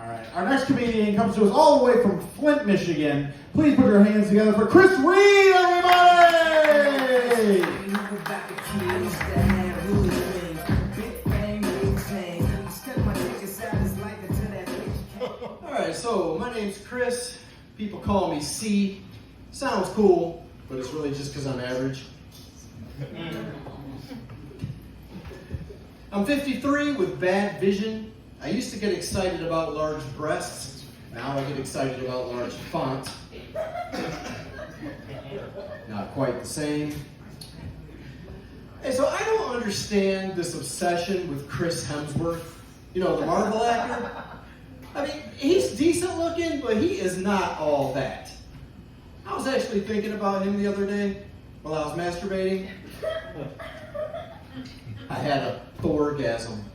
All right. Our next comedian comes to us all the way from Flint, Michigan. Please put your hands together for Chris Reed, everybody! All right, so my name's Chris. People call me C. Sounds cool, but it's really just because I'm average. I'm 53 with bad vision. I used to get excited about large breasts. Now I get excited about large font. Not quite the same. Hey, so I don't understand this obsession with Chris Hemsworth. You know, the Marvel actor. I mean, he's decent looking, but he is not all that. I was actually thinking about him the other day while I was masturbating. I had a THORgasm.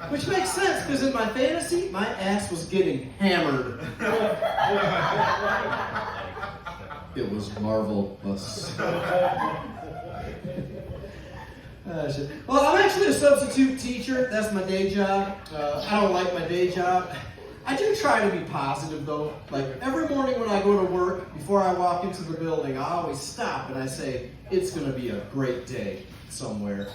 Which makes sense, because in my fantasy, my ass was getting hammered. It was marvelous. Well, I'm actually a substitute teacher. That's my day job. I don't like my day job. I do try to be positive, though. Like, every morning when I go to work, before I walk into the building, I always stop and I say, it's going to be a great day somewhere.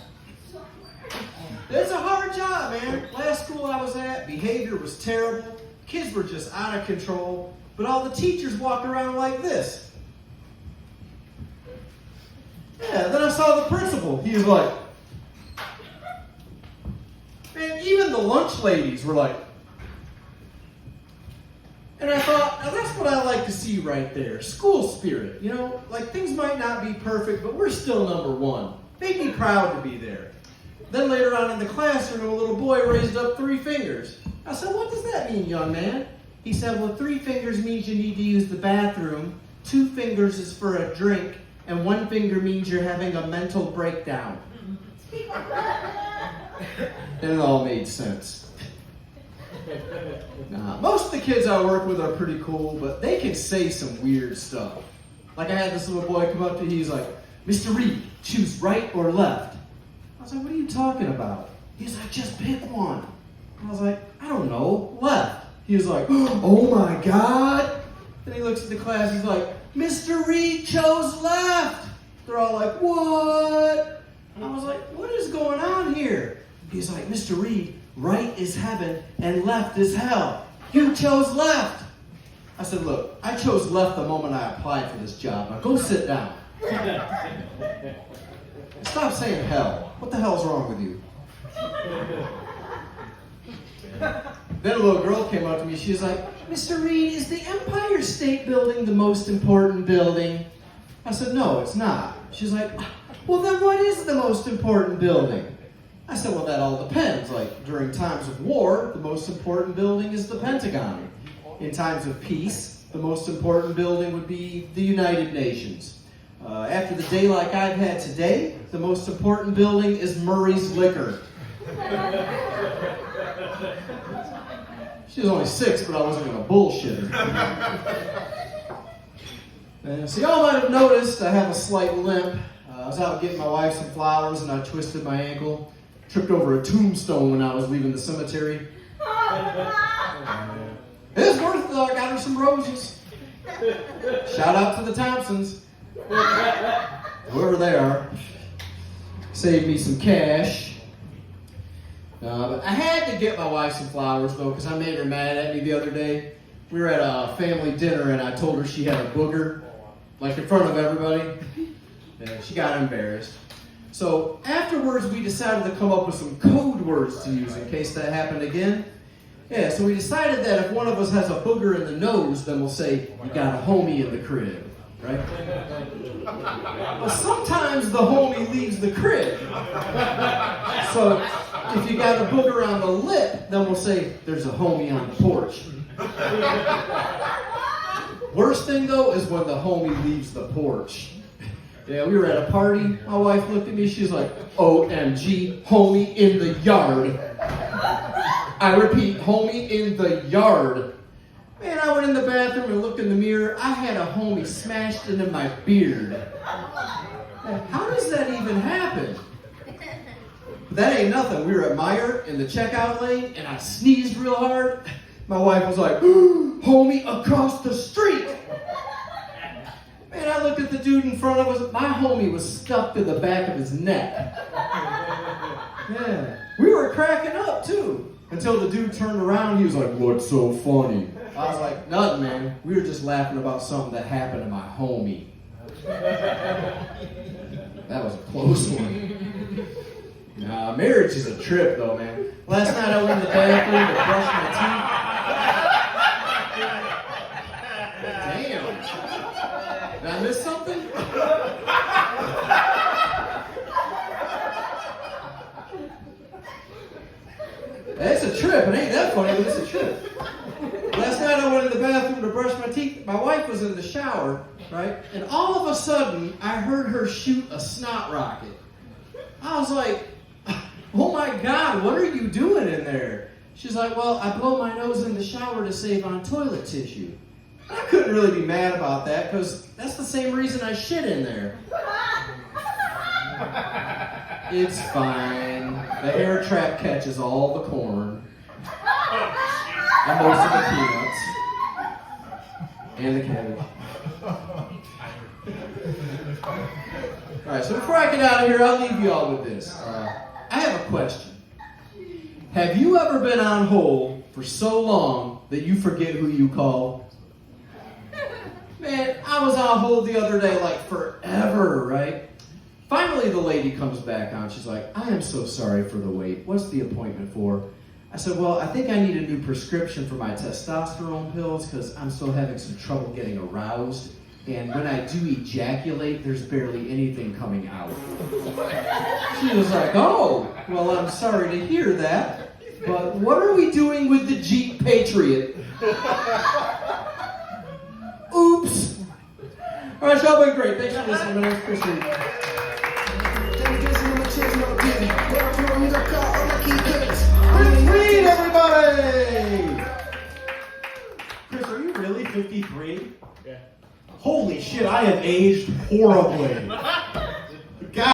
It's a hard job, man. Last school I was at, behavior was terrible. Kids were just out of control. But all the teachers walk around like this. Yeah, then I saw the principal. He was like, man, even the lunch ladies were like, and I thought, now that's what I like to see right there. School spirit, you know? Like, things might not be perfect, but we're still number one. Make me proud to be there. Then later on in the classroom, a little boy raised up 3 fingers. I said, what does that mean, young man? He said, well, 3 fingers means you need to use the bathroom, 2 fingers is for a drink, and 1 finger means you're having a mental breakdown. And it all made sense. Nah, most of the kids I work with are pretty cool, but they can say some weird stuff. Like I had this little boy come up to me, he's like, Mr. Reed, choose right or left. I was like, what are you talking about? He's like, just pick one. I was like, I don't know, left. He was like, oh my God. Then he looks at the class, he's like, Mr. Reed chose left. They're all like, what? I was like, what is going on here? He's like, Mr. Reed, right is heaven and left is hell. You chose left. I said, look, I chose left the moment I applied for this job. Now go sit down. Stop saying hell. What the hell's wrong with you? Then a little girl came up to me. She was like, Mr. Reed, is the Empire State Building the most important building? I said, no, it's not. She's like, well, then what is the most important building? I said, well, that all depends. Like, during times of war, the most important building is the Pentagon. In times of peace, the most important building would be the United Nations. After the day like I've had today, the most important building is Murray's Liquor. She was only 6, but I wasn't going to bullshit her. So y'all might have noticed I have a slight limp. I was out getting my wife some flowers and I twisted my ankle. Tripped over a tombstone when I was leaving the cemetery. It was worth it though, I got her some roses. Shout out to the Thompsons. Whoever they are. Saved me some cash. But I had to get my wife some flowers though, because I made her mad at me the other day. We were at a family dinner and I told her she had a booger, like in front of everybody. And she got embarrassed. So afterwards, we decided to come up with some code words to use in case that happened again. Yeah, so we decided that if one of us has a booger in the nose, then we'll say, you got a homie in the crib, right? Well, sometimes the homie leaves the crib. So if you got a booger on the lip, then we'll say, there's a homie on the porch. Worst thing, though, is when the homie leaves the porch. Yeah, we were at a party. My wife looked at me. She's like, OMG, homie in the yard. I repeat, homie in the yard. Man, I went in the bathroom and looked in the mirror. I had a homie smashed into my beard. How does that even happen? But that ain't nothing. We were at Meijer in the checkout lane, and I sneezed real hard. My wife was like, homie, across the street. Man, I looked at the dude in front of us. My homie was stuck to the back of his neck. Yeah. We were cracking up, too. Until the dude turned around, he was like, what's so funny? I was like, nothing, man. We were just laughing about something that happened to my homie. That was a close one. Nah, marriage is a trip, though, man. Last night I went to the bathroom to brush my teeth. Damn. Did I miss something? It's a trip. It ain't that funny, but it's a trip. Last night I went in the bathroom to brush my teeth. My wife was in the shower, right? And all of a sudden, I heard her shoot a snot rocket. I was like, oh my God, what are you doing in there? She's like, well, I blow my nose in the shower to save on toilet tissue. I couldn't really be mad about that because that's the same reason I shit in there. It's fine. The air trap catches all the corn and most of the peanuts and the cabbage. All right, so before I get out of here, I'll leave you all with this. I have a question. Have you ever been on hold for so long that you forget who you called? Man, I was on hold the other day like forever, right? Finally, the lady comes back on. She's like, I am so sorry for the wait. What's the appointment for? I said, well, I think I need a new prescription for my testosterone pills because I'm still having some trouble getting aroused. And when I do ejaculate, there's barely anything coming out. She was like, oh, well, I'm sorry to hear that. But what are we doing with the Jeep Patriot? Oops. All right, y'all been great. Thanks for listening. I appreciate it. Read, everybody! Chris, are you really 53? Yeah. Holy shit, I have aged horribly.